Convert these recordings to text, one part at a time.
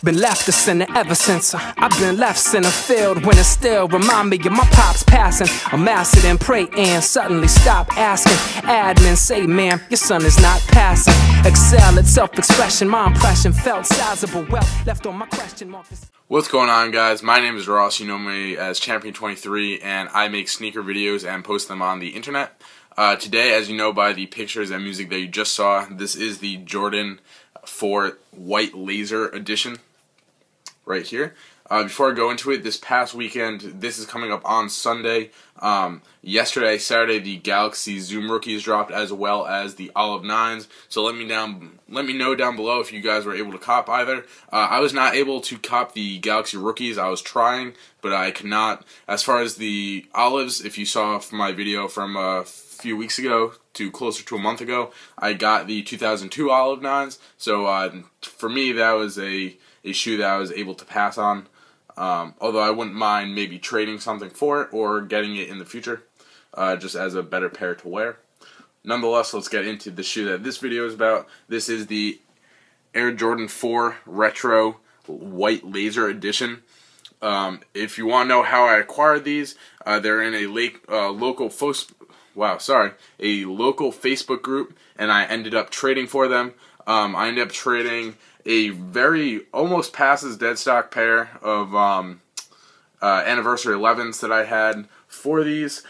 Been left to center ever since I've been left center field. When it still remind me of my pops passing. I'm acid and pray and suddenly stop asking. Admin say, man, your son is not passing. Excel at self-expression, my impression felt sizable. Well, left on my question mark. What's going on, guys? My name is Ross. You know me as Champion23, and I make sneaker videos and post them on the internet. Today, as you know by the pictures and music that you just saw, this is the Jordan 4 White Laser Edition right here. Before I go into it, this past weekend, this is coming up on Sunday. Yesterday, Saturday, the Galaxy Zoom Rookies dropped, as well as the Olive 9s. So let me know down below if you guys were able to cop either. I was not able to cop the Galaxy Rookies. I was trying, but I could not. As far as the Olives, if you saw from my video from a few weeks ago to closer to a month ago, I got the 2002 Olive 9s. So for me, that was a shoe that I was able to pass on. Although I wouldn't mind maybe trading something for it or getting it in the future, just as a better pair to wear. Nonetheless, let's get into the shoe that this video is about. This is the Air Jordan 4 Retro White Laser Edition. If you want to know how I acquired these, they're in a local Facebook group, and I ended up trading for them. I ended up trading a almost passes dead stock pair of anniversary 11s that I had for these.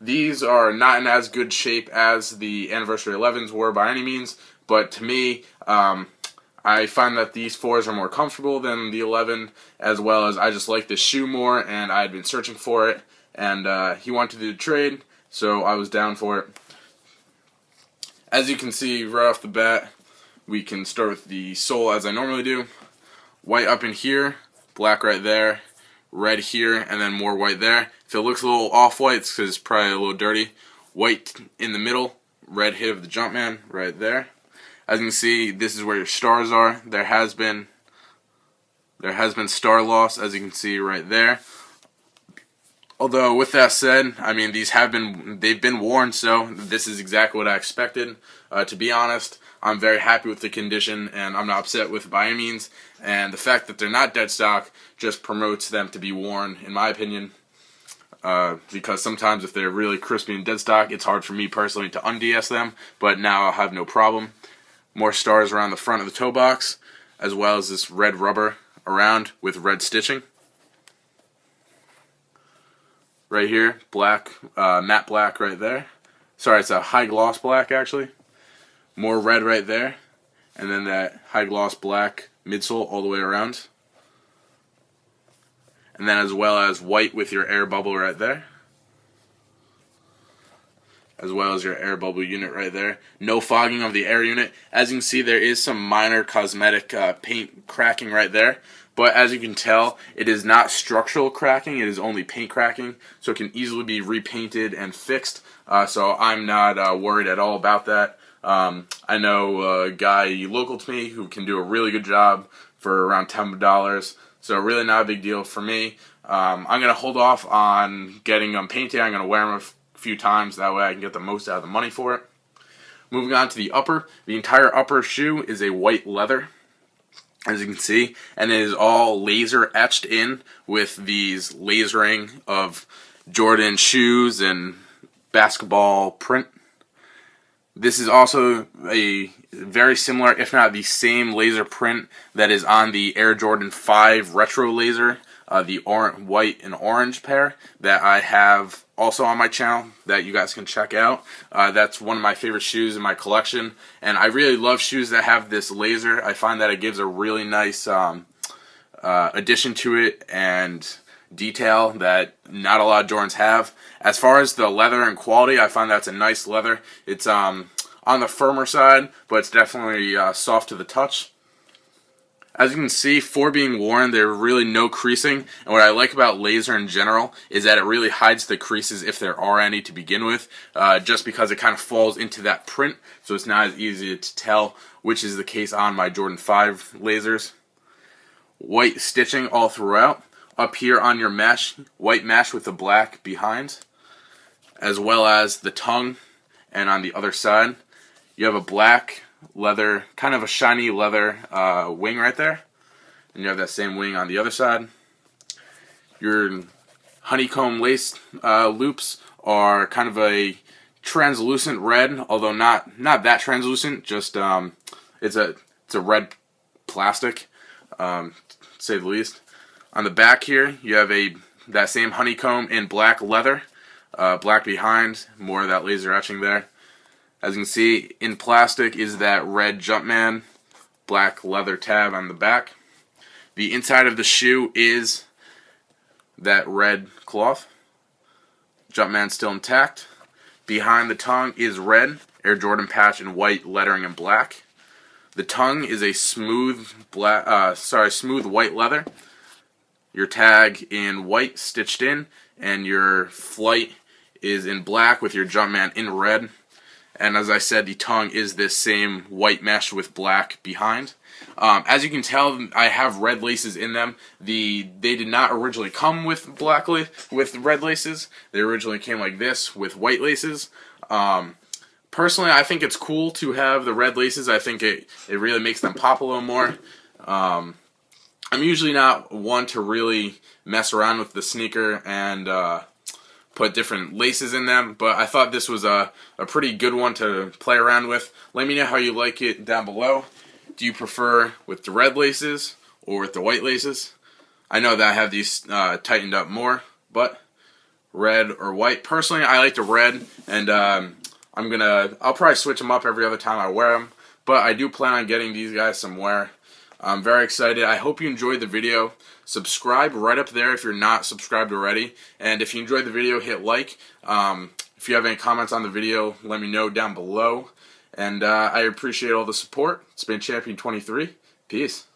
These are not in as good shape as the anniversary 11s were by any means, but to me, I find that these 4s are more comfortable than the 11, as well as I just like this shoe more, and I had been searching for it, and he wanted to do a trade, so I was down for it. As you can see right off the bat, we can start with the sole as I normally do. White up in here, black right there, red here, and then more white there. If it looks a little off-white, it's because it's probably a little dirty. White in the middle, red hit of the Jumpman right there. As you can see, this is where your stars are. There has been star loss, as you can see right there. Although, with that said, I mean, they've been worn, so this is exactly what I expected. To be honest, I'm very happy with the condition, and I'm not upset with it by any means. And the fact that they're not dead stock just promotes them to be worn, in my opinion. Because sometimes if they're really crispy and dead stock, it's hard for me personally to un-DS them, but now I'll have no problem. More stars around the front of the toe box, as well as this red rubber around with red stitching. Right here, black, matte black right there. Sorry, it's a high gloss black actually. More red right there, and then that high gloss black midsole all the way around. And then as well as white with your air bubble right there. As well as your air bubble unit right there. No fogging of the air unit. As you can see, there is some minor cosmetic paint cracking right there. But as you can tell, it is not structural cracking, it is only paint cracking, so it can easily be repainted and fixed, so I'm not worried at all about that. I know a guy local to me who can do a really good job for around $10, so really not a big deal for me. I'm going to hold off on getting them painted. I'm going to wear them a few times, that way I can get the most out of the money for it. Moving on to the upper, the entire upper shoe is a white leather, as you can see, and it is all laser etched in with these lasering of Jordan shoes and basketball print. This is also a very similar, if not the same laser print that is on the Air Jordan 5 Retro Laser, the white and orange pair that I have also on my channel that you guys can check out. That's one of my favorite shoes in my collection, and I really love shoes that have this laser. I find that it gives a really nice addition to it and detail that not a lot of Jordans have. As far as the leather and quality, I find that's a nice leather. It's on the firmer side, but it's definitely soft to the touch. As you can see, for being worn, there's really no creasing, and what I like about laser in general is that it really hides the creases if there are any to begin with, just because it kind of falls into that print, so it's not as easy to tell, which is the case on my Jordan 5 lasers. White stitching all throughout. Up here on your mesh, white mesh with the black behind, as well as the tongue, and on the other side, you have a black leather, kind of a shiny leather wing right there. and you have that same wing on the other side. Your honeycomb lace loops are kind of a translucent red, although not that translucent. Just it's a red plastic, to say the least. On the back here, you have that same honeycomb in black leather, black behind, more of that laser etching there. As you can see, in plastic is that red Jumpman, black leather tab on the back. The inside of the shoe is that red cloth. Jumpman still intact. Behind the tongue is red, Air Jordan patch in white lettering in black. The tongue is a smooth white leather. Your tag in white stitched in, and your flight is in black with your Jumpman in red. And as I said, the tongue is this same white mesh with black behind. As you can tell, I have red laces in them. They did not originally come with red laces. They originally came like this with white laces. Personally, I think it's cool to have the red laces. I think it really makes them pop a little more. I'm usually not one to really mess around with the sneaker and put different laces in them, but I thought this was a pretty good one to play around with. Let me know how you like it down below. Do you prefer with the red laces or with the white laces? I know that I have these tightened up more, but red or white. Personally, I like the red, and I'll probably switch them up every other time I wear them, but I do plan on getting these guys some wear. I'm very excited. I hope you enjoyed the video. Subscribe right up there if you're not subscribed already. And if you enjoyed the video, hit like. If you have any comments on the video, let me know down below. And I appreciate all the support. It's been Champion 23. Peace.